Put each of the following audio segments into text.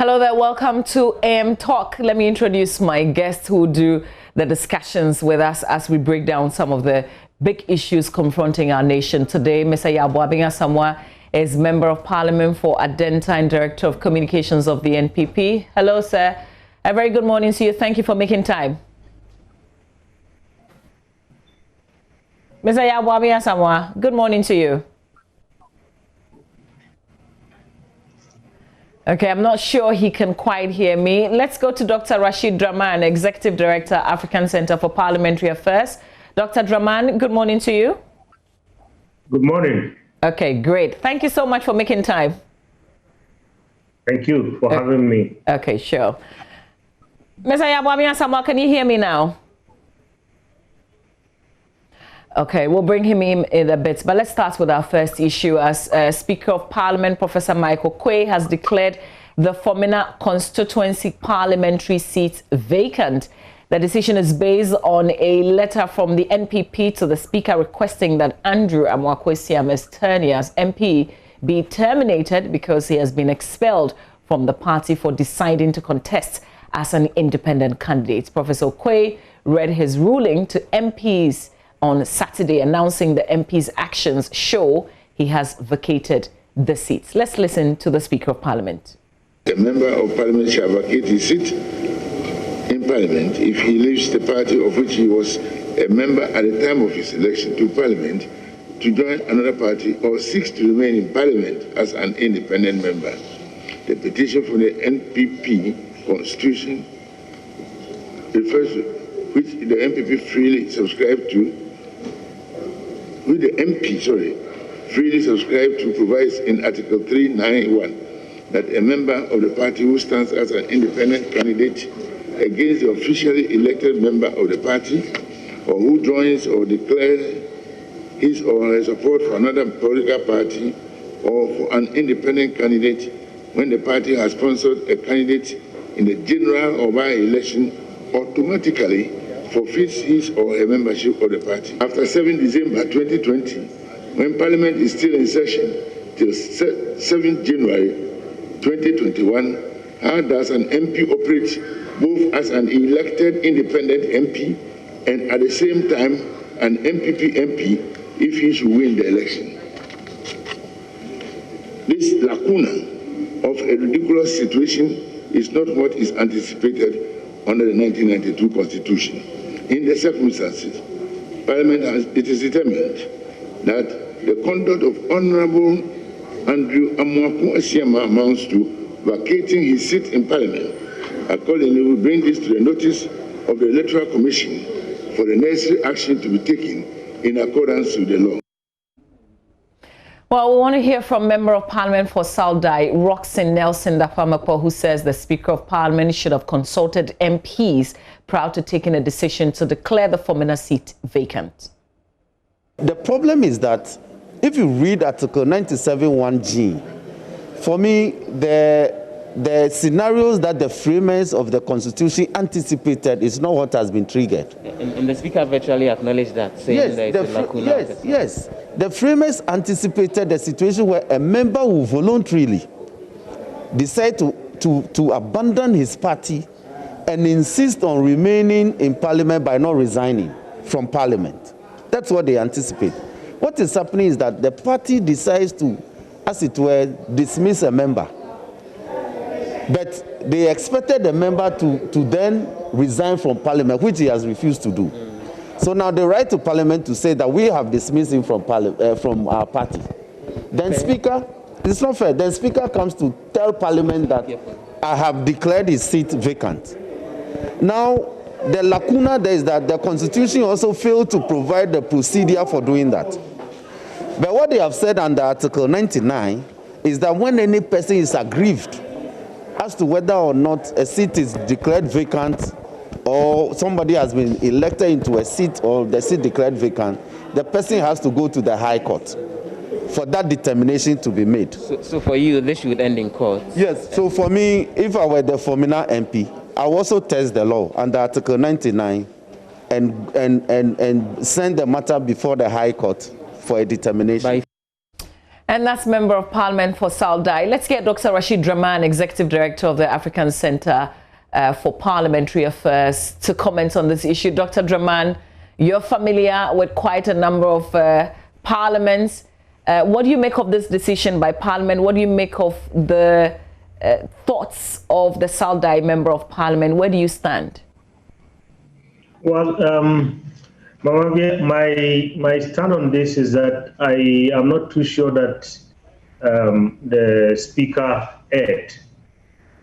Hello there, welcome to AM Talk. Let me introduce my guests who do the discussions with us as we break down some of the big issues confronting our nation today. Mr. Yaboabinga Samoa is Member of Parliament for Adenta and Director of Communications of the NPP. Hello, sir. A very good morning to you. Thank you for making time. Mr. Yaboabinga Samoa, good morning to you. Okay, I'm not sure he can quite hear me. Let's go to Dr. RasheedDraman, Executive Director, African Center for Parliamentary Affairs. Dr. Draman, good morning to you. Good morning. Okay, great. Thank you so much for making time. Thank you for having me. Okay, sure. Mr. Yaboabinga Samoa, can you hear me now? Okay, we'll bring him in a bit, but let's start with our first issue. As Speaker of Parliament, Professor Michael Quay has declared the Formena constituency parliamentary seat vacant. The decision is based on a letter from the NPP to the Speaker requesting that Andrew Amoakwesiam's tenure as MP be terminated because he has been expelled from the party for deciding to contest as an independent candidate. Professor Quay read his ruling to MPs on Saturday, announcing the MP's actions show he has vacated the seats. Let's listen to the Speaker of Parliament. A member of Parliament shall vacate his seat in Parliament if he leaves the party of which he was a member at the time of his election to Parliament to join another party or seeks to remain in Parliament as an independent member. The petition from the NPP Constitution refers to which the MPP freely subscribed to, freely subscribed to provides in Article 391 that a member of the party who stands as an independent candidate against the officially elected member of the party or who joins or declares his or her support for another political party or for an independent candidate when the party has sponsored a candidate in the general or by-election automatically forfeits his or her membership of the party. After 7 December 2020, when Parliament is still in session till 7 January 2021, how does an MP operate both as an elected independent MP and at the same time an MPP MP if he should win the election? This lacuna of a ridiculous situation is not what is anticipated under the 1992 Constitution. In the circumstances, Parliament it is determined that the conduct of Honourable Andrew Amoakwesiam amounts to vacating his seat in Parliament. Accordingly, we bring this to the notice of the Electoral Commission for the necessary action to be taken in accordance with the law. Well, we want to hear from Member of Parliament for Saldai, Roxanne Nelson Dafamapo, who says the Speaker of Parliament should have consulted MPs prior to taking a decision to declare the Formena seat vacant. The problem is that if you read Article 97(1)(g), for me, the scenarios that the framers of the Constitution anticipated is not what has been triggered. And the Speaker virtually acknowledged that, saying there is a lacuna. Yes. The framers anticipated the situation where a member will voluntarily decide to abandon his party and insist on remaining in Parliament by not resigning from Parliament. That's what they anticipate. What is happening is that the party decides to, as it were, dismiss a member. But they expected the member to then resign from Parliament, which he has refused to do. So now they write to Parliament to say that we have dismissed him from our party. Then Speaker, it's not fair. Then Speaker comes to tell Parliament that I have declared his seat vacant. Now, the lacuna there is that the Constitution also failed to provide the procedure for doing that. But what they have said under Article 99 is that when any person is aggrieved as to whether or not a seat is declared vacant or somebody has been elected into a seat or the seat declared vacant, the person has to go to the High Court for that determination to be made. So for you, this should end in court? Yes. So for me, if I were the Formena MP, I will also test the law under Article 99 and send the matter before the High Court for a determination. And that's Member of Parliament for Saldai. Let's get Dr. RasheedDraman, Executive Director of the African Center for Parliamentary Affairs, to comment on this issue. Dr. Draman, you're familiar with quite a number of parliaments. What do you make of this decision by Parliament? What do you make of the thoughts of the Saldai Member of Parliament? Where do you stand? Well, my stand on this is that I am not too sure that the Speaker erred.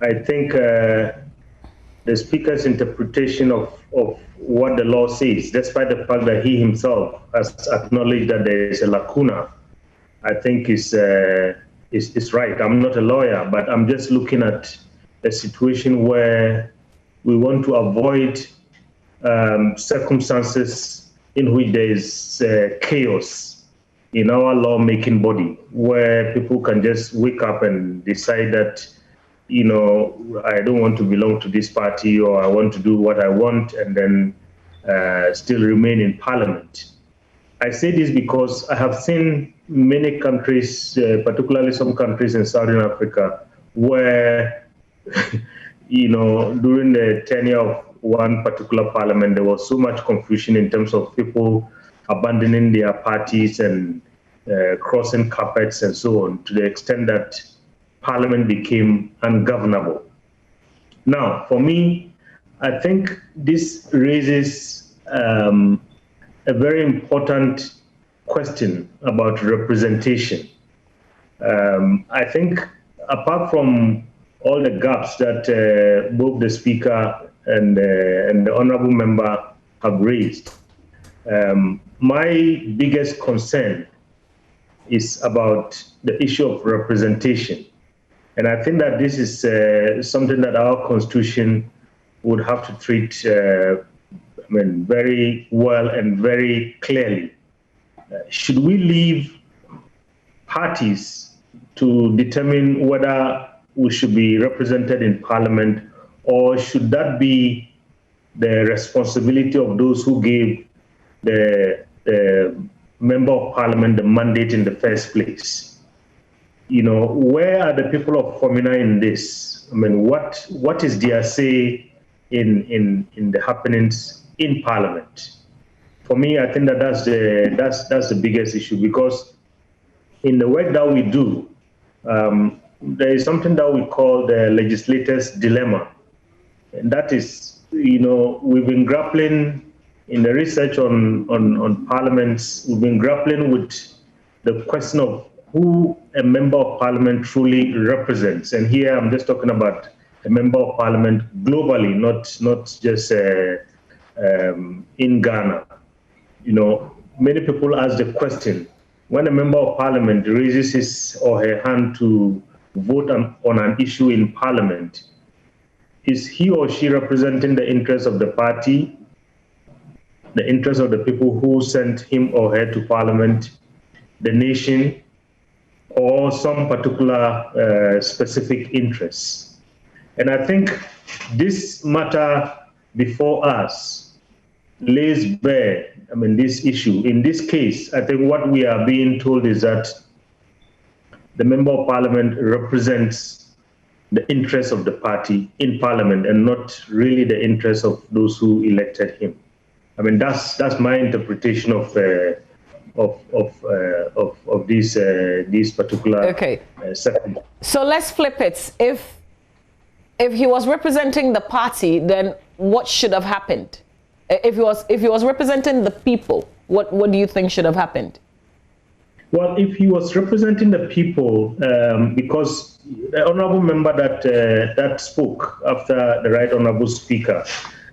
I think the Speaker's interpretation of what the law says, despite the fact that he himself has acknowledged that there is a lacuna, I think is right. I'm not a lawyer, but I'm just looking at a situation where we want to avoid circumstances in which there is chaos in our lawmaking body, where people can just wake up and decide that, you know, I don't want to belong to this party, or I want to do what I want, and then still remain in Parliament. I say this because I have seen many countries, particularly some countries in Southern Africa, where, you know, during the tenure of one particular parliament, there was so much confusion in terms of people abandoning their parties and crossing carpets and so on, to the extent that Parliament became ungovernable. Now, for me, I think this raises a very important question about representation. I think, apart from all the gaps that both the Speaker and the Honourable Member have raised, my biggest concern is about the issue of representation. And I think that this is something that our Constitution would have to treat very well and very clearly. Should we leave parties to determine whether we should be represented in Parliament, or should that be the responsibility of those who gave the Member of Parliament the mandate in the first place? You know, where are the people of Formena in this? I mean, what is their say in the happenings in Parliament? For me, I think that that's the biggest issue, because in the work that we do, there is something that we call the legislator's dilemma. And that is, you know, we've been grappling in the research on parliaments, we've been grappling with the question of who a member of parliament truly represents. And here I'm just talking about a member of parliament globally, not just in Ghana. You know, many people ask the question, when a member of parliament raises his or her hand to vote on an issue in parliament, is he or she representing the interests of the party, the interests of the people who sent him or her to parliament, the nation, or some particular specific interests? And I think this matter before us lays bare, I mean, this issue. In this case, I think what we are being told is that the Member of Parliament represents the interests of the party in Parliament and not really the interests of those who elected him. I mean, that's my interpretation of these particular sections. So let's flip it. If he was representing the party, then what should have happened? If he was representing the people, what do you think should have happened? Well, if he was representing the people, because the honourable member that spoke after the Right Honourable Speaker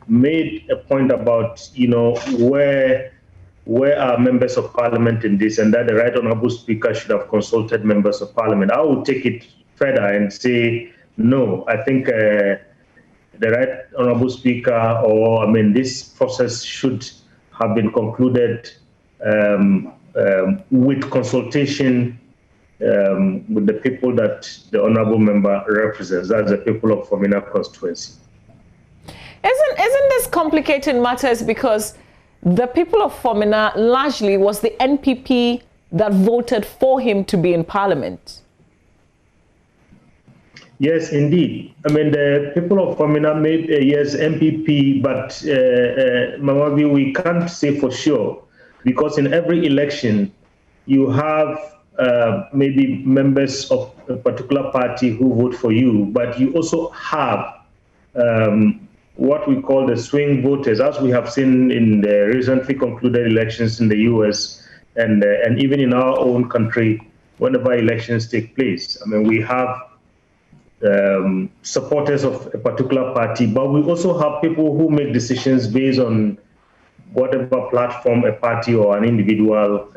made a point about, you know, where are members of parliament in this, and that the Right Honourable Speaker should have consulted members of parliament. I would take it further and say, no, I think the Right Honourable Speaker, or I mean, this process should have been concluded with consultation with the people that the Honourable Member represents, that's the people of Formena constituency. Isn't this complicating matters, because the people of Formena largely was the NPP that voted for him to be in parliament. Yes, indeed. I mean, the people of Formena made yes MPP, but Mamabi, we can't say for sure, because in every election you have maybe members of a particular party who vote for you, but you also have what we call the swing voters, as we have seen in the recently concluded elections in the US and even in our own country, whenever elections take place. I mean, we have supporters of a particular party, but we also have people who make decisions based on whatever platform a party or an individual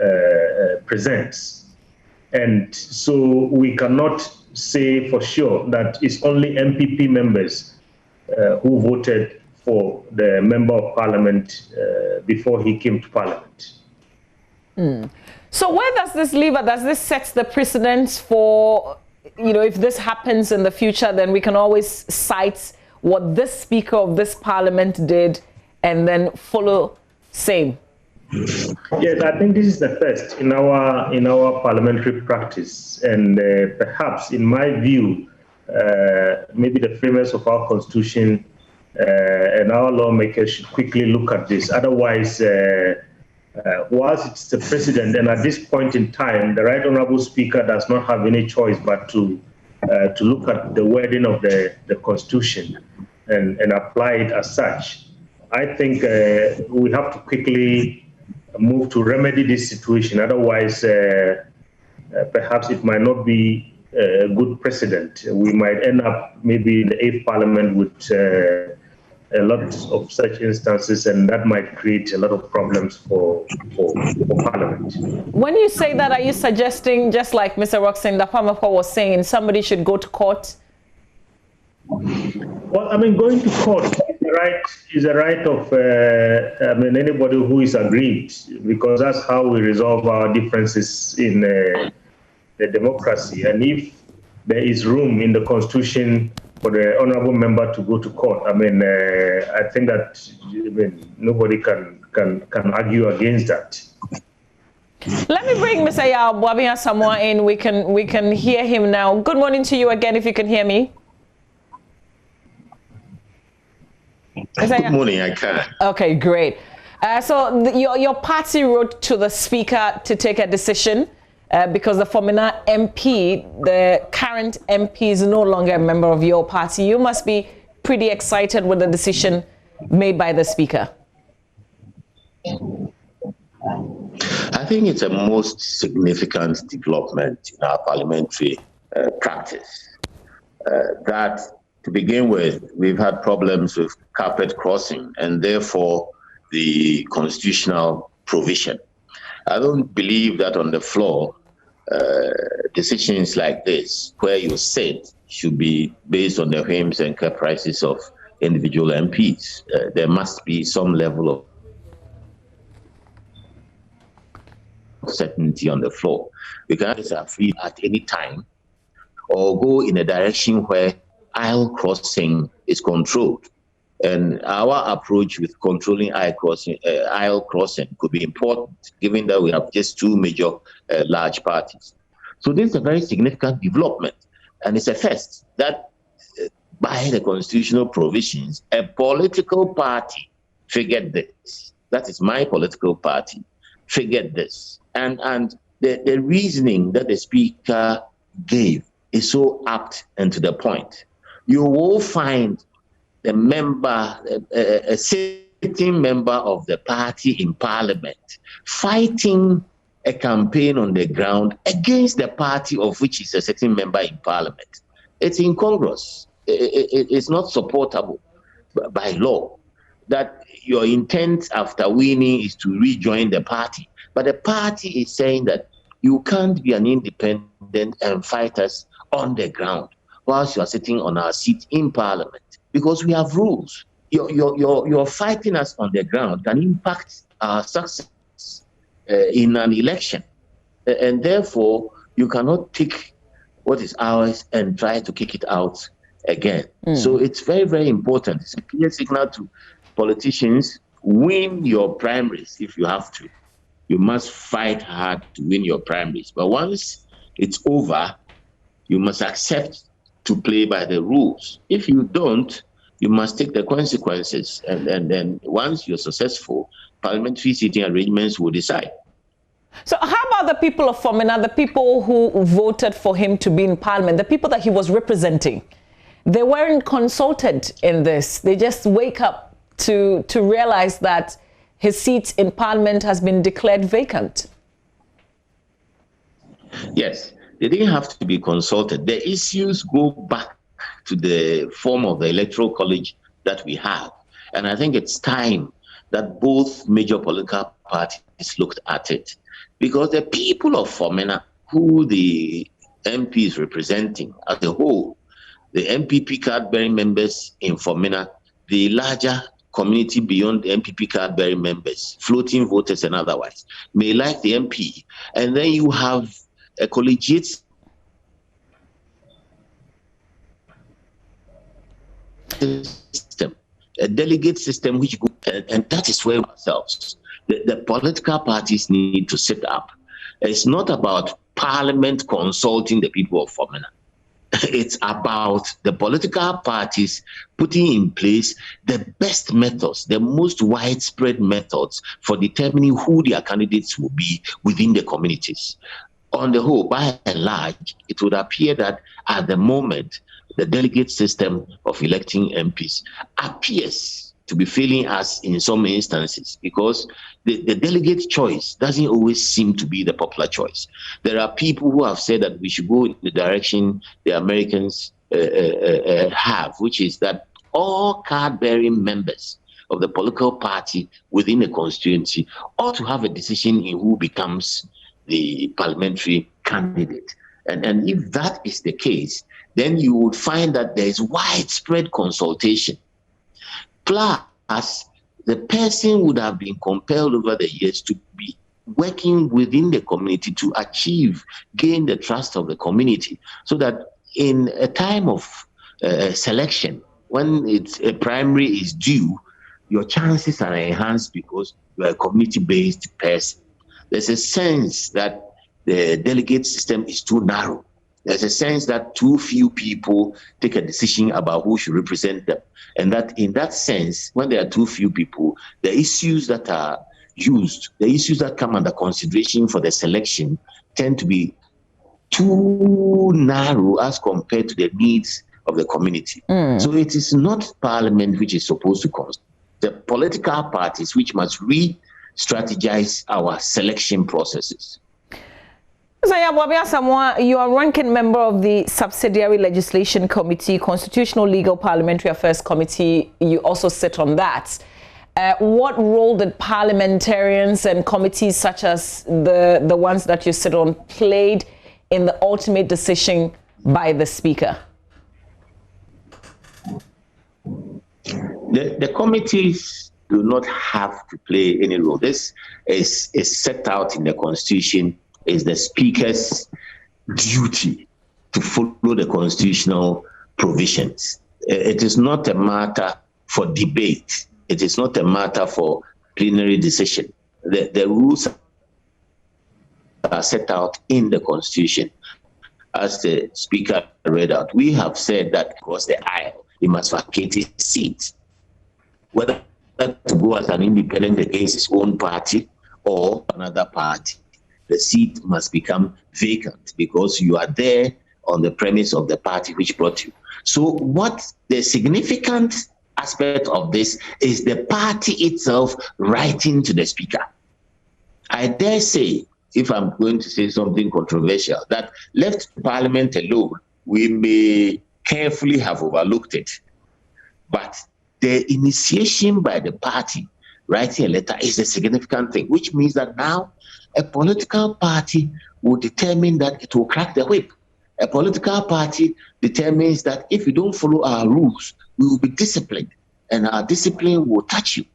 presents. And so we cannot say for sure that it's only MPP members who voted for the member of parliament before he came to parliament. So where does this leave us? Does this set the precedence for, you know, if this happens in the future, then we can always cite what this speaker of this parliament did and then follow same? Yes, I think this is the first in our parliamentary practice, and perhaps, in my view, maybe the framers of our constitution and our lawmakers should quickly look at this. Otherwise, whilst it's the president, and at this point in time, the Right Honourable Speaker does not have any choice but to look at the wording of the constitution and apply it as such. I think we have to quickly move to remedy this situation. Otherwise, perhaps it might not be a good precedent. We might end up maybe in the 8th Parliament with a lot of such instances, and that might create a lot of problems for Parliament. When you say that, are you suggesting, just like Mr. Roxanne Dapamapa was saying, somebody should go to court? Well, I mean, going to court is a right of I mean, anybody who is aggrieved, because that's how we resolve our differences in the democracy. And if there is room in the Constitution for the honourable member to go to court, I mean, I think that nobody can argue against that. Let me bring Mr. Yao Samoa in. We can hear him now. Good morning to you again, if you can hear me. Good morning, I can. Okay, great. So your party wrote to the Speaker to take a decision because the Formena MP, the current MP, is no longer a member of your party. You must be pretty excited with the decision made by the Speaker. I think it's a most significant development in our parliamentary practice. That, to begin with, we've had problems with carpet crossing and therefore the constitutional provision. I don't believe that on the floor, decisions like this, where you sit, should be based on the whims and caprices of individual MPs. There must be some level of certainty on the floor. We cannot are free at any time or go in a direction where aisle crossing is controlled. And our approach with controlling aisle crossing could be important, given that we have just two major large parties. So this is a very significant development, and it's a first that by the constitutional provisions, a political party figured this. That is my political party, figured this. And the reasoning that the Speaker gave is so apt and to the point. You will find the member, a sitting member of the party in Parliament, fighting a campaign on the ground against the party of which is a sitting member in Parliament. It's incongruous. It's not supportable by law that your intent after winning is to rejoin the party. But the party is saying that you can't be an independent and fight us on the ground whilst you are sitting on our seat in Parliament, because we have rules. You're fighting us on the ground can impact our success in an election, and therefore you cannot pick what is ours and try to kick it out again. So it's very, very important. It's a clear signal to politicians: win your primaries if you have to, you must fight hard to win your primaries. But once it's over, you must accept to play by the rules. If you don't, you must take the consequences. And then once you're successful, parliamentary seating arrangements will decide. So how about the people of Formena, the people who voted for him to be in parliament, the people that he was representing? They weren't consulted in this. They just wake up to realize that his seat in parliament has been declared vacant. Yes, they didn't have to be consulted. The issues go back to the form of the electoral college that we have. And I think it's time that both major political parties looked at it. Because the people of Formena, who the MP is representing as a whole, the MPP card-bearing members in Formena, the larger community beyond the MPP card-bearing members, floating voters and otherwise, may like the MP. And then you have a collegiate system, a delegate system, which and that is where ourselves. The political parties need to sit up. It's not about Parliament consulting the people of Formena. It's about the political parties putting in place the best methods, the most widespread methods for determining who their candidates will be within the communities. On the whole, by and large, it would appear that at the moment, the delegate system of electing MPs appears to be failing us in some instances, because the delegate choice doesn't always seem to be the popular choice. There are people who have said that we should go in the direction the Americans have, which is that all card-bearing members of the political party within a constituency ought to have a decision in who becomes the parliamentary candidate. And if that is the case, then you would find that there is widespread consultation. Plus, the person would have been compelled over the years to be working within the community to gain the trust of the community, so that in a time of selection, when a primary is due, your chances are enhanced because you are a community-based person. There's a sense that the delegate system is too narrow. There's a sense that too few people take a decision about who should represent them. And that in that sense, when there are too few people, the issues that are used, the issues that come under consideration for the selection tend to be too narrow as compared to the needs of the community. So it is not Parliament which is supposed to consult. The political parties which must re-strategize our selection processes. You are ranking member of the Subsidiary Legislation Committee, Constitutional Legal Parliamentary Affairs Committee. You also sit on that. What role did parliamentarians and committees such as the ones that you sit on played in the ultimate decision by the Speaker? The committees do not have to play any role. This is set out in the Constitution. Is the Speaker's duty to follow the constitutional provisions. It is not a matter for debate. It is not a matter for plenary decision. The rules are set out in the Constitution. As the Speaker read out, we have said that across the aisle, he must vacate his seat, whether to go as an independent against his own party or another party. The seat must become vacant because you are there on the premise of the party which brought you. So what the significant aspect of this is the party itself writing to the Speaker. I dare say, if I'm going to say something controversial, that left Parliament alone, we may carefully have overlooked it. But the initiation by the party writing a letter is a significant thing, which means that now a political party will determine that it will crack the whip. A political party determines that if you don't follow our rules, we will be disciplined, and our discipline will touch you.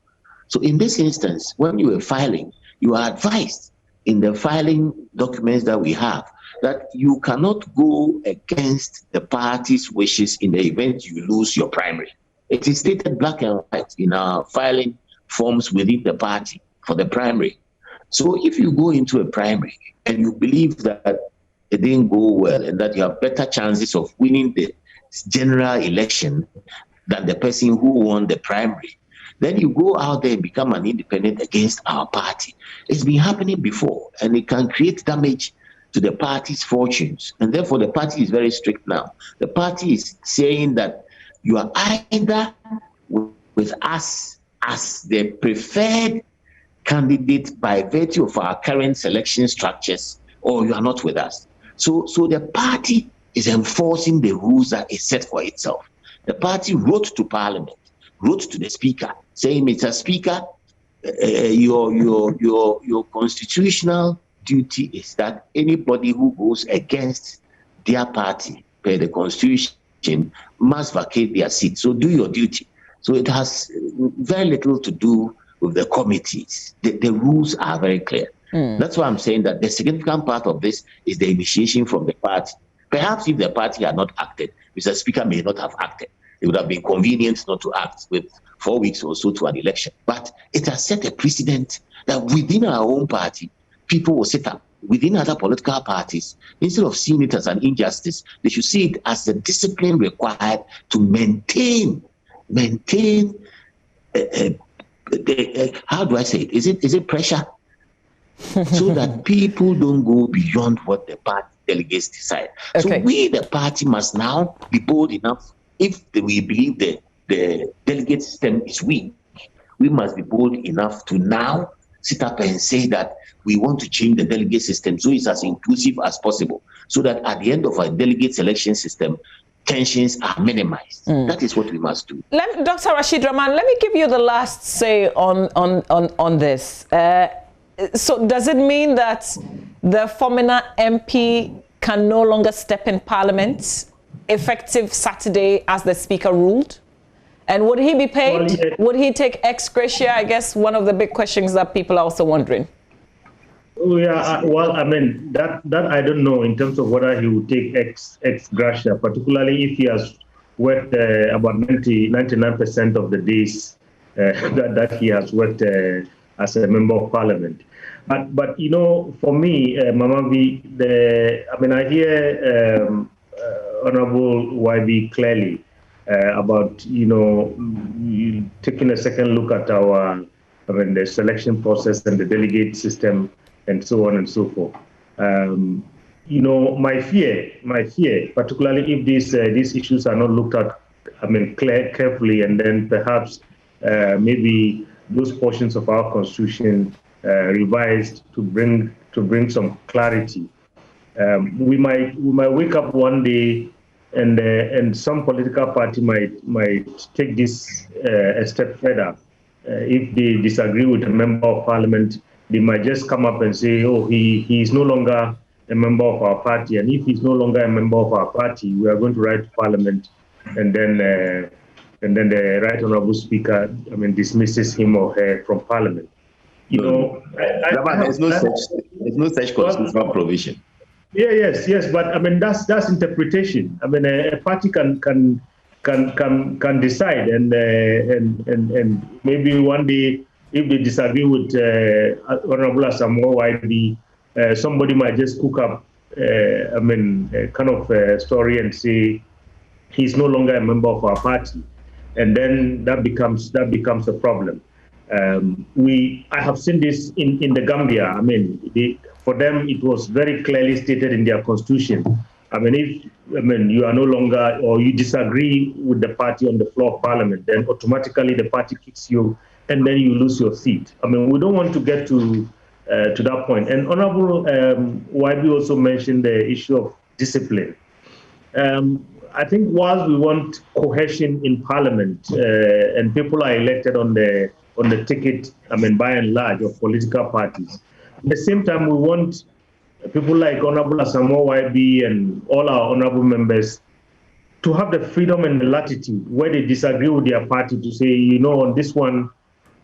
So in this instance, when you are filing, you are advised in the filing documents that we have that you cannot go against the party's wishes in the event you lose your primary. It is stated black and white in our filing forms within the party for the primary. So if you go into a primary and you believe that it didn't go well and that you have better chances of winning the general election than the person who won the primary, then you go out there and become an independent against our party. It's been happening before, and it can create damage to the party's fortunes. And therefore, the party is very strict now. The party is saying that you are either with us as the preferred candidate by virtue of our current selection structures, or you are not with us. So the party is enforcing the rules that is set for itself. The party wrote to Parliament, wrote to the Speaker, saying, Mr. Speaker, your constitutional duty is that anybody who goes against their party per the Constitution must vacate their seat. So do your duty. So it has very little to do with the committees. The rules are very clear. That's why I'm saying that the significant part of this is the initiation from the party. Perhaps if the party had not acted, Mr. Speaker may not have acted. It would have been convenient not to act with 4 weeks or so to an election. But it has set a precedent that within our own party, people will sit up. Within other political parties, instead of seeing it as an injustice, they should see it as the discipline required to maintain how do I say it? Is it pressure? So that people don't go beyond what the party delegates decide. Okay. So we, the party, must now be bold enough. If we believe that the delegate system is weak, we must be bold enough to now sit up and say that we want to change the delegate system so it's as inclusive as possible, so that at the end of our delegate selection system, tensions are minimized. That is what we must do. Dr. RasheedDraman, let me give you the last say on this. So does it mean that the Formena MP can no longer step in Parliament effective Saturday as the Speaker ruled? And would he be paid? Well, yeah. Would he take ex gratia? I guess one of the big questions that people are also wondering. Oh, yeah, well, I mean, that I don't know in terms of whether he would take ex gratia, particularly if he has worked about 99% of the days that he has worked as a member of Parliament. But you know, for me, Mama V, I hear Honorable YB clearly about, you know, taking a second look at our, the selection process and the delegate system and so on and so forth. You know, my fear, particularly if these issues are not looked at, carefully, and then perhaps maybe those portions of our constitution revised to bring some clarity. We might wake up one day and some political party might take this a step further. If they disagree with a member of Parliament, they might just come up and say, oh, he is no longer a member of our party. And if he's no longer a member of our party, we are going to write to Parliament, and then the Right Honourable Speaker, dismisses him or her from Parliament. You know, there's no such constitutional provision. Yeah, yes, but that's interpretation. A party can decide, and maybe one day, if they disagree with Honorable Asamoah YB, somebody might just cook up, a kind of story and say he's no longer a member of our party, and then that becomes a problem. I have seen this in the Gambia. For them, it was very clearly stated in their constitution. If you are no longer, or you disagree with the party on the floor of Parliament, then automatically the party kicks you, and then you lose your seat. We don't want to get to that point. And Honorable YB also mentioned the issue of discipline. I think while we want cohesion in Parliament, and people are elected on the ticket, by and large, of political parties, at the same time, we want people like Honorable Asamoah YB and all our honorable members to have the freedom and the latitude where they disagree with their party to say, you know, on this one,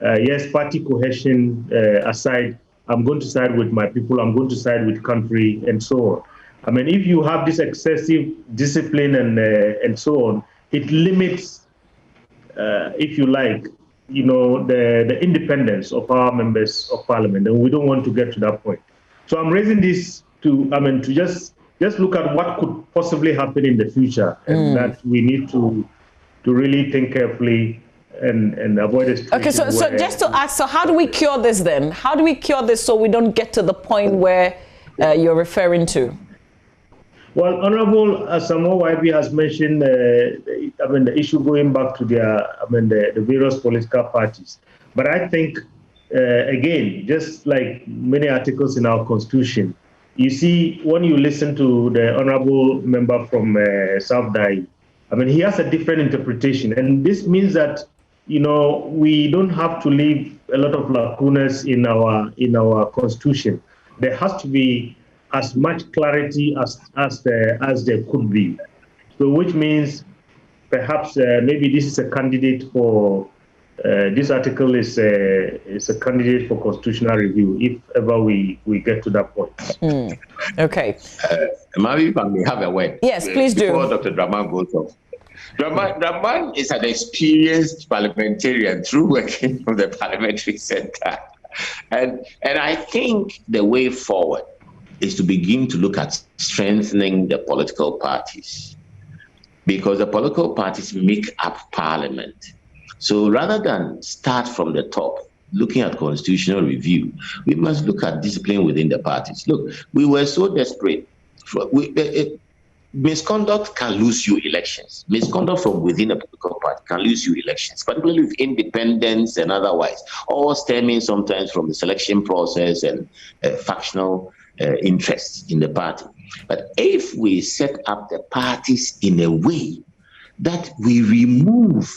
yes, party cohesion aside, I'm going to side with my people, I'm going to side with country, and so on. If you have this excessive discipline and so on, it limits, if you like, you know, the independence of our members of parliament, and we don't want to get to that point. So I'm raising this to, to just look at what could possibly happen in the future, and that we need to really think carefully and avoid a situation. Okay, so just to ask, so how do we cure this then? How do we cure this so we don't get to the point where you're referring to? Well, Honorable Samuel YB has mentioned, the issue going back to the various political parties. But I think, again, just like many articles in our Constitution, you see, when you listen to the Honorable member from South Dai, he has a different interpretation. And this means that, we don't have to leave a lot of lacunas in our Constitution. There has to be as much clarity as there could be. So which means perhaps maybe this is a candidate for, this article is a candidate for constitutional review, if ever we get to that point. Okay. Maybe I may have a word. Yes, please do. Before Dr. Draman goes off. Draman is an experienced parliamentarian through working from the parliamentary center. And I think the way forward is to begin to look at strengthening the political parties, because the political parties make up parliament. So rather than start from the top, looking at constitutional review, we must look at discipline within the parties. Look, we were so desperate. Misconduct can lose you elections. Misconduct from within a political party can lose you elections, particularly with independence and otherwise, or stemming sometimes from the selection process and factional interests in the party. But if we set up the parties in a way that we remove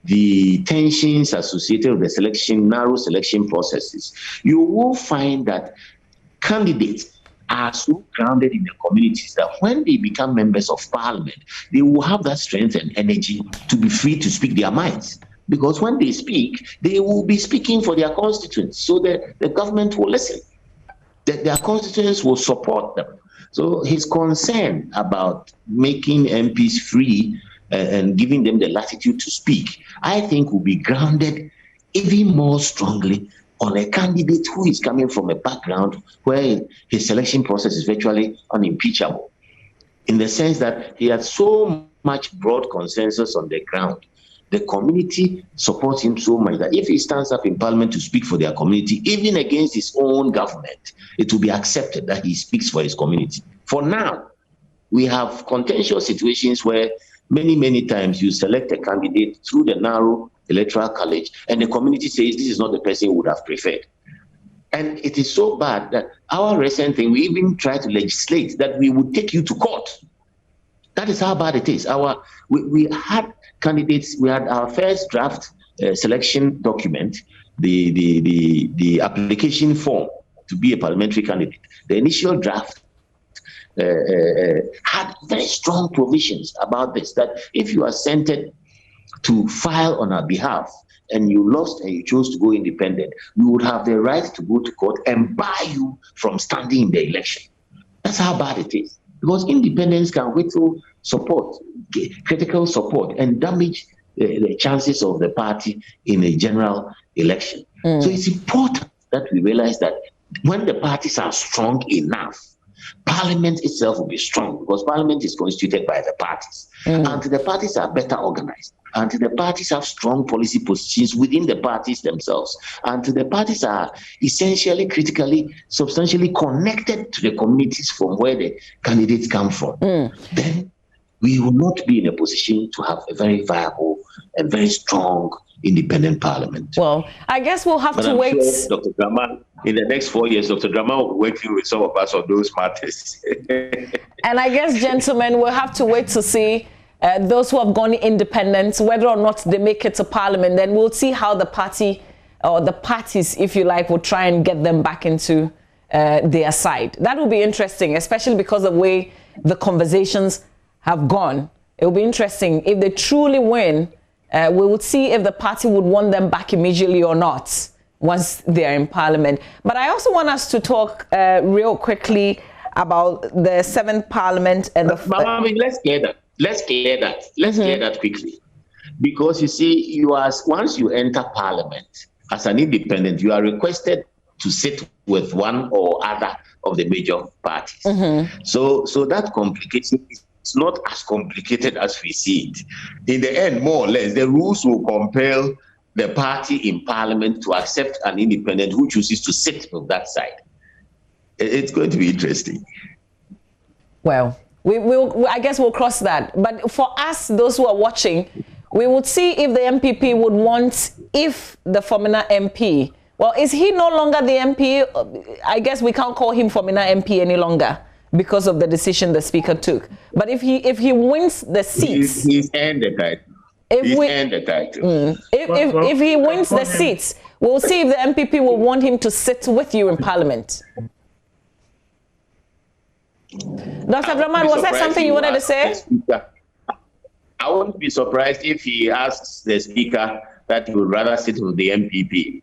the tensions associated with the narrow selection processes, you will find that candidates are so grounded in the communities that when they become members of parliament, they will have that strength and energy to be free to speak their minds. Because when they speak, they will be speaking for their constituents, so that the government will listen. Their constituents will support them. So his concern about making MPs free and giving them the latitude to speak, I think will be grounded even more strongly on a candidate who is coming from a background where his selection process is virtually unimpeachable, in the sense that he had so much broad consensus on the ground. The community supports him so much that if he stands up in parliament to speak for their community, even against his own government, it will be accepted that he speaks for his community. For now, we have contentious situations where many times you select a candidate through the narrow electoral college and the community says this is not the person we would have preferred. And it is so bad that our recent thing, we even tried to legislate that we would take you to court. That is how bad it is. We had candidates, we had our first draft selection document, the application form to be a parliamentary candidate. The initial draft had very strong provisions about this, that if you are centered to file on our behalf and you lost and you chose to go independent, we would have the right to go to court and bar you from standing in the election. That's how bad it is. Because independence can withhold support, critical support, and damage the chances of the party in a general election. So it's important that we realize that when the parties are strong enough, Parliament itself will be strong, because Parliament is constituted by the parties. And the parties are better organized, and the parties have strong policy positions within the parties themselves, and the parties are essentially, critically, substantially connected to the communities from where the candidates come from. Then we will not be in a position to have a very viable and very strong independent parliament. Well, I guess we'll have to wait. Sure Dr. Draman, in the next 4 years, Dr. Draman will be working with some of us on those matters. And I guess, gentlemen, we'll have to wait to see those who have gone independent, whether or not they make it to parliament. Then we'll see how the party, or the parties, if you like, will try and get them back into their side. That will be interesting, especially because of the way the conversations have gone. It will be interesting. If they truly win, we would see if the party would want them back immediately or not once they're in parliament. But I also want us to talk real quickly about the 7th parliament and let's clear that. Let's clear that quickly. Because you see, once you enter Parliament as an independent, you are requested to sit with one or other of the major parties. So that complication is not as complicated as we see it. In the end, more or less, the rules will compel the party in Parliament to accept an independent who chooses to sit on that side. It's going to be interesting. Well, I guess we'll cross that. But for us, those who are watching, we would see if the MPP would want, if the Formena MP, well, is he no longer the MP? I guess we can't call him Formena MP any longer because of the decision the Speaker took. But if he wins the seats... He's earned the title. If he wins the seats, we'll see if the MPP will want him to sit with you in Parliament. Dr. Draman, was that something you wanted to say? I wouldn't be surprised if he asks the Speaker that he would rather sit with the MPP.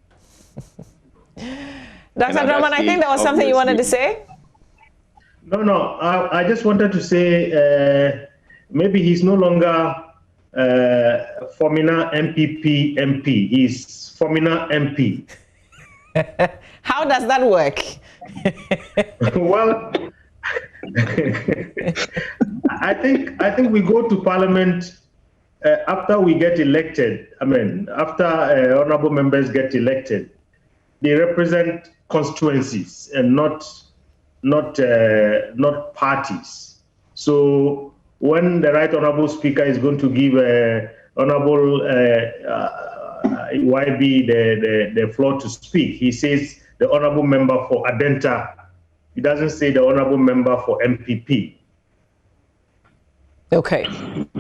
Dr. Draman, I think there was something you wanted to say? No, I just wanted to say maybe he's no longer Formena MPP MP. He's Formena MP. How does that work? Well, I think we go to Parliament after we get elected. I mean, after honorable members get elected, they represent constituencies and not parties. So when the Right Honorable Speaker is going to give Honorable YB the floor to speak, he says the Honorable Member for Adenta. He doesn't say the Honorable Member for MPP. Okay.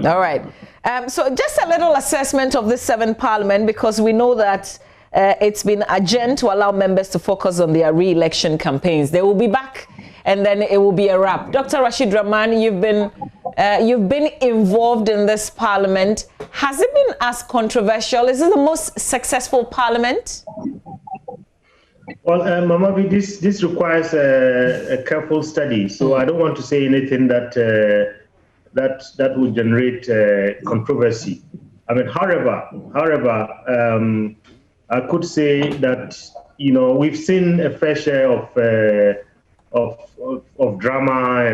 All right. So just a little assessment of this 7th Parliament, because we know that it's been adjourned to allow members to focus on their re-election campaigns. They will be back and then it will be a wrap. Dr. RasheedDraman, you've been involved in this Parliament. Has it been as controversial? Is it the most successful Parliament? Well, Mamabi, this requires a careful study, so I don't want to say anything that would generate controversy. I mean, however, I could say that we've seen a fair share of drama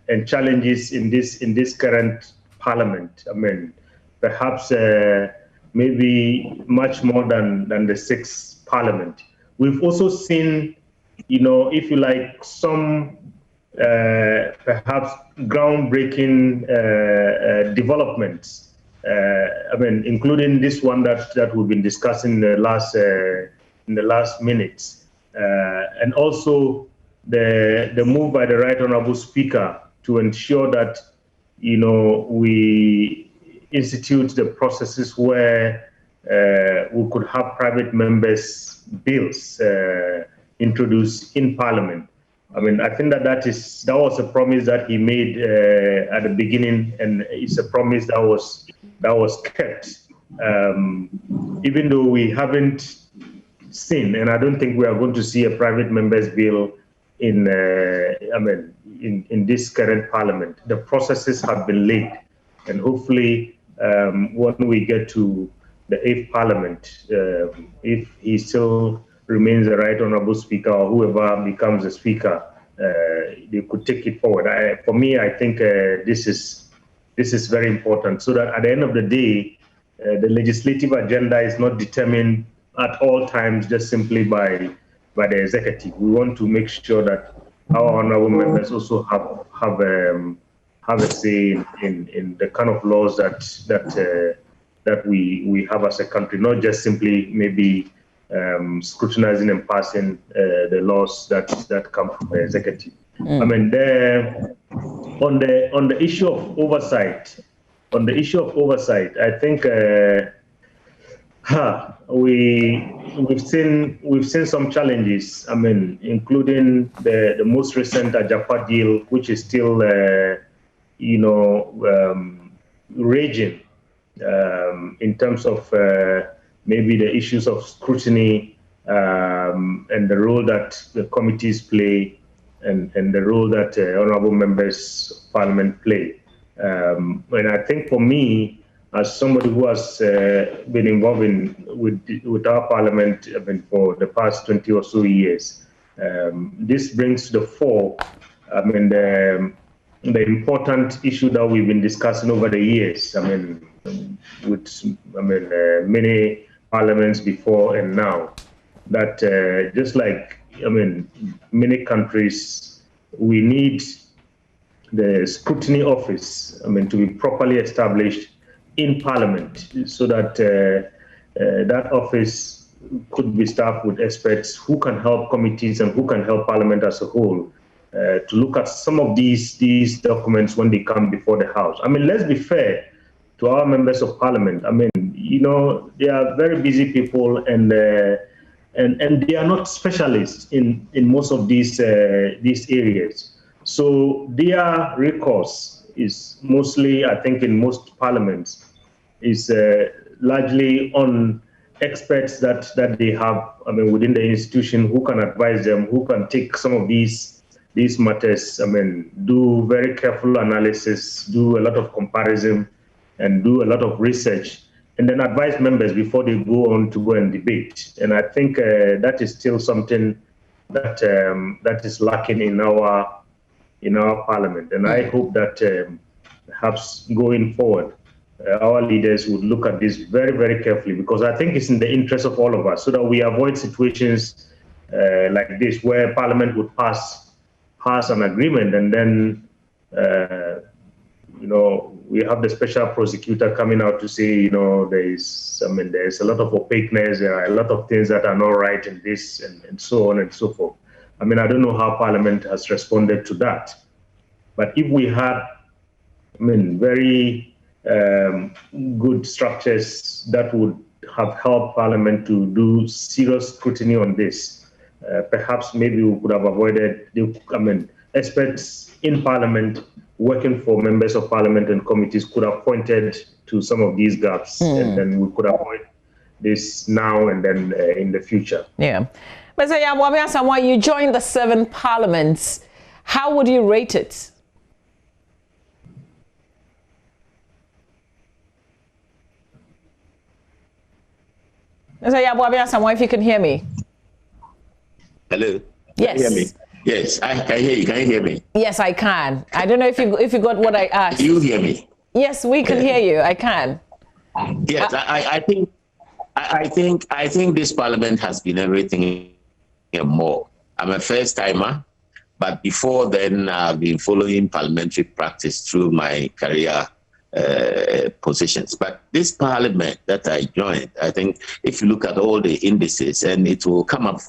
and challenges in this current Parliament. I mean, perhaps maybe much more than the 6th Parliament. We've also seen, if you like, some perhaps groundbreaking developments. I mean, including this one that we've been discussing in the last minutes, and also the move by the Right Honorable Speaker to ensure that we institute the processes where we could have private members' bills introduced in Parliament. I mean, I think that was a promise that he made at the beginning, and it's a promise that was kept. Even though we haven't seen, and I don't think we are going to see a private members' bill in this current Parliament. The processes have been laid, and hopefully, when we get to the 8th Parliament, if he still remains the Right Honorable Speaker or whoever becomes the Speaker, they could take it forward. For me, I think this is very important, so that at the end of the day, the legislative agenda is not determined at all times just simply by the executive. We want to make sure that our honorable members also have a say in the kind of laws that we have as a country, not just simply maybe scrutinizing and passing the laws that come from the executive. I mean, on the issue of oversight, I think we've seen some challenges. I mean, including the most recent Ajapa deal, which is still raging in terms of maybe the issues of scrutiny and the role that the committees play and the role that honorable members of Parliament play. And I think for me, as somebody who has been involved with our parliament for the past 20 or so years, this brings to the fore, the important issue that we've been discussing over the years. Many parliaments before and now, that just like many countries, we need the scrutiny office to be properly established in Parliament, so that that office could be staffed with experts who can help committees and who can help Parliament as a whole to look at some of these documents when they come before the House. Let's be fair to our members of Parliament. They are very busy people, and they are not specialists in most of these areas. So their recourse is mostly, I think, in most parliaments, is largely on experts that they have, within the institution, who can advise them, who can take some of these matters, do very careful analysis, do a lot of comparison, and do a lot of research, and then advise members before they go on to go and debate. And I think that is still something that is lacking in our parliament. And I hope that perhaps going forward, our leaders would look at this very, very carefully, because I think it's in the interest of all of us, so that we avoid situations like this, where Parliament would pass an agreement, and then we have the special prosecutor coming out to say, there's a lot of opaqueness, there are a lot of things that are not right in this, and so on and so forth. I don't know how Parliament has responded to that, but if we had, very good structures that would have helped Parliament to do serious scrutiny on this, perhaps maybe we could have avoided experts in Parliament working for members of Parliament and committees could have pointed to some of these gaps, and then we could avoid this now and then in the future. Yeah. Mr. Yabwami Asamoah, you joined the 7 parliaments. How would you rate it? Mr. Yabwami Asamoah, if you can hear me. Hello? Yes. Can you hear me? Yes, I can hear you. Can you hear me? Yes, I can. I don't know if you got what I asked. Do you hear me? Yes, we can hear you. I can. Yes, I think this parliament has been everything and more. I'm a first timer, but before then I've been following parliamentary practice through my career positions. But this parliament that I joined, I think if you look at all the indices, and it will come up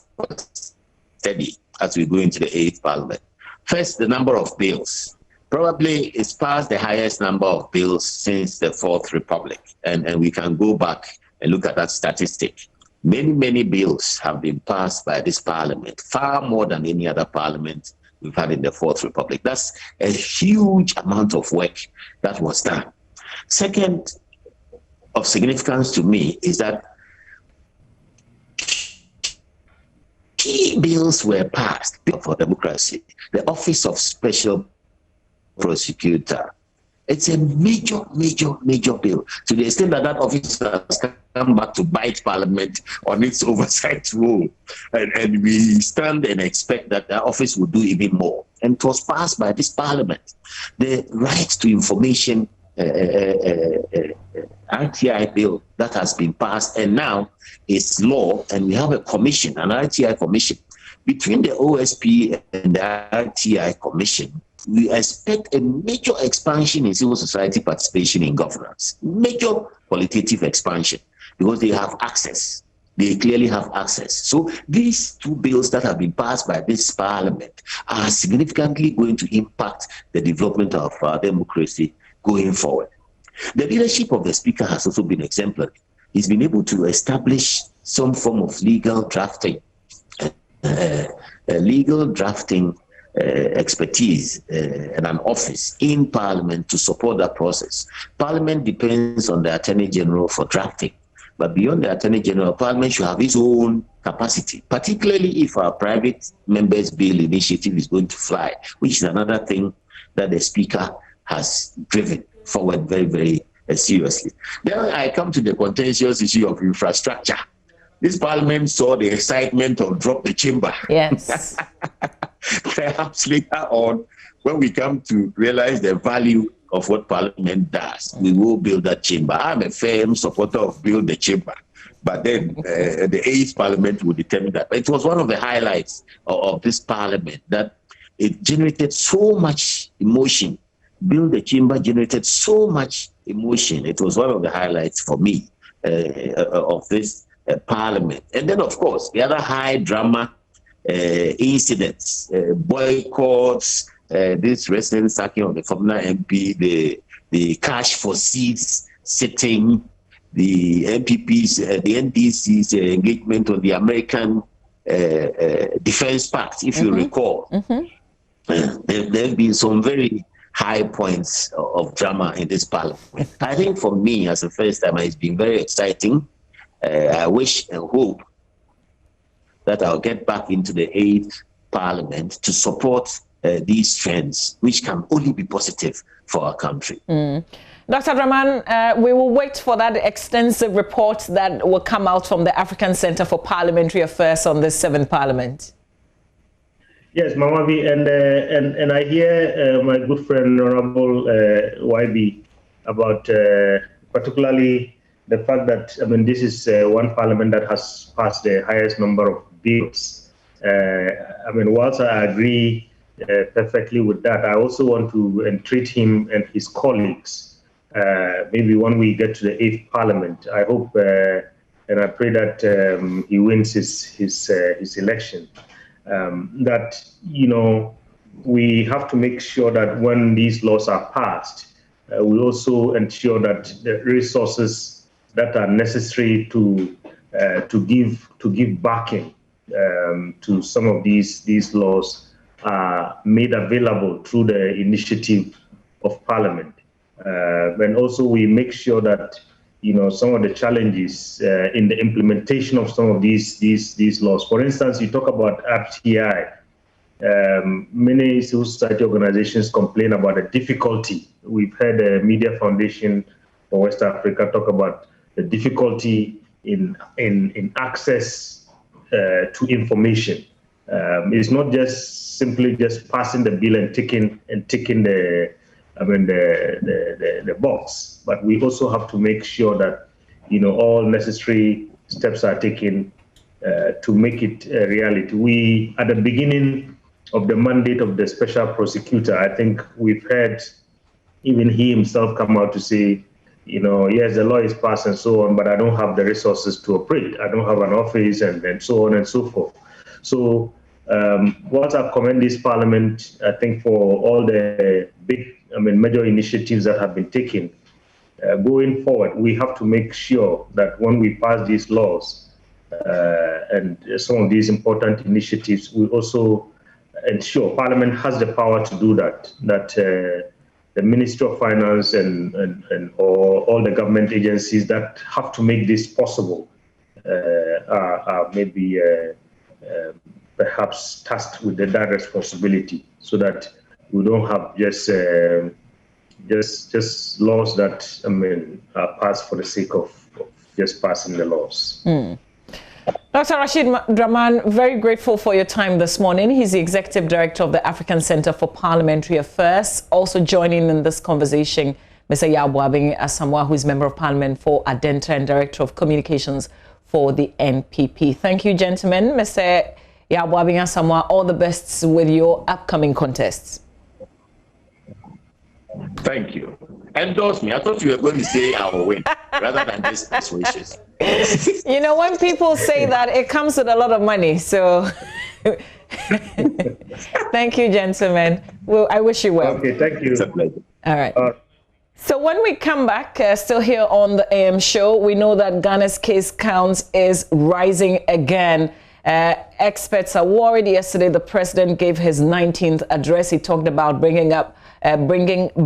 steady as we go into the 8th parliament. First, the number of bills. Probably it's past the highest number of bills since the 4th Republic. And we can go back and look at that statistic. Many bills have been passed by this parliament, far more than any other parliament we've had in the 4th Republic. That's a huge amount of work that was done. Second, of significance to me is that key bills were passed for democracy. The Office of Special Prosecutor. It's a major bill, to the extent that office has come back to bite Parliament on its oversight role. And we stand and expect that the office will do even more. And it was passed by this Parliament. The Right to Information RTI bill that has been passed and now is law, and we have a commission, an RTI commission. Between the OSP and the RTI commission, we expect a major expansion in civil society participation in governance, major qualitative expansion, because they have access. They clearly have access. So these 2 bills that have been passed by this parliament are significantly going to impact the development of our democracy going forward. The leadership of the Speaker has also been exemplary. He's been able to establish some form of legal drafting expertise and an office in Parliament to support that process. Parliament depends on the Attorney General for drafting, but beyond the Attorney General, Parliament should have its own capacity, particularly if our private members' bill initiative is going to fly, which is another thing that the Speaker has driven forward very seriously. Then I come to the contentious issue of infrastructure. This parliament saw the excitement of drop the chamber. Yes. Perhaps later on, when we come to realize the value of what parliament does, we will build that chamber. I'm a firm supporter of build the chamber. But then the 8th parliament will determine that. But it was one of the highlights of this parliament that it generated so much emotion. Build the chamber generated so much emotion. It was one of the highlights for me of this parliament. And then, of course, the other high drama incidents, boycotts, this recent sacking of the Formena MP, the cash for seats sitting, the MPP's, the NDC's engagement on the American Defense Pact, if you recall. There have been some very high points of drama in this parliament. I think for me, as a first time, it's been very exciting. I wish and hope that I'll get back into the 8th parliament to support these trends, which can only be positive for our country. Dr. Draman, we will wait for that extensive report that will come out from the African Center for Parliamentary Affairs on the 7th Parliament. Yes, Mamavi, and I hear my good friend Honorable YB about particularly the fact that, I mean, this is one parliament that has passed the highest number of bills. I mean, whilst I agree perfectly with that, I also want to entreat him and his colleagues, maybe when we get to the 8th parliament. I hope and I pray that he wins his election. That, you know, we have to make sure that when these laws are passed, we also ensure that the resources that are necessary to give backing to some of these laws are made available through the initiative of Parliament. And also we make sure that, you know, some of the challenges in the implementation of some of these laws. For instance, you talk about RTI. Many civil society organizations complain about the difficulty. We've heard the Media Foundation for West Africa talk about the difficulty in access to information. It's not just simply just passing the bill and ticking the box, but we also have to make sure that, you know, all necessary steps are taken to make it a reality. We, at the beginning of the mandate of the special prosecutor, I think we've heard even he himself come out to say, you know, yes, the law is passed and so on, but I don't have the resources to operate. I don't have an office and so on and so forth. So whilst I commend this parliament, I think for all the major initiatives that have been taken, going forward, we have to make sure that when we pass these laws and some of these important initiatives, we also ensure Parliament has the power to do that, the Ministry of Finance and all the government agencies that have to make this possible are maybe perhaps tasked with that responsibility, so that we don't have just laws that are passed for the sake of just passing the laws. Dr. RasheedDraman, very grateful for your time this morning. He's the Executive Director of the African Center for Parliamentary Affairs. Also joining in this conversation, Mr. Yabuabing Asamoah, who is Member of Parliament for Adenta and Director of Communications for the NPP. Thank you, gentlemen. Mr. Yabuabing Asamoah, all the best with your upcoming contests. Thank you. Endorse me. I thought you were going to say I will win rather than just best wishes. You know, when people say that, it comes with a lot of money. So thank you, gentlemen. Well, I wish you well. Okay, thank you. It's a pleasure. All right. So when we come back, still here on the AM show, we know that Ghana's case counts is rising again. Experts are worried. Yesterday, the president gave his 19th address. He talked about bringing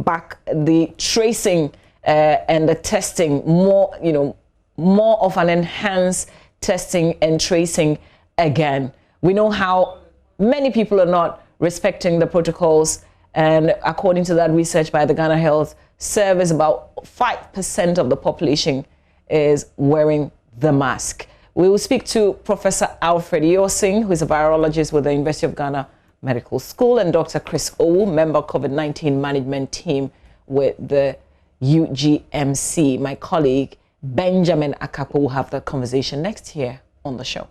back the tracing and the testing, more of an enhanced testing and tracing again. We know how many people are not respecting the protocols, and according to that research by the Ghana Health service, about 5% of the population is wearing the mask. We will speak to Professor Alfred Yosing, who is a virologist with the University of Ghana Medical School, and Dr. Chris O, member COVID-19 management team with the UGMC. My colleague Benjamin Akapo will have the conversation next year on the show.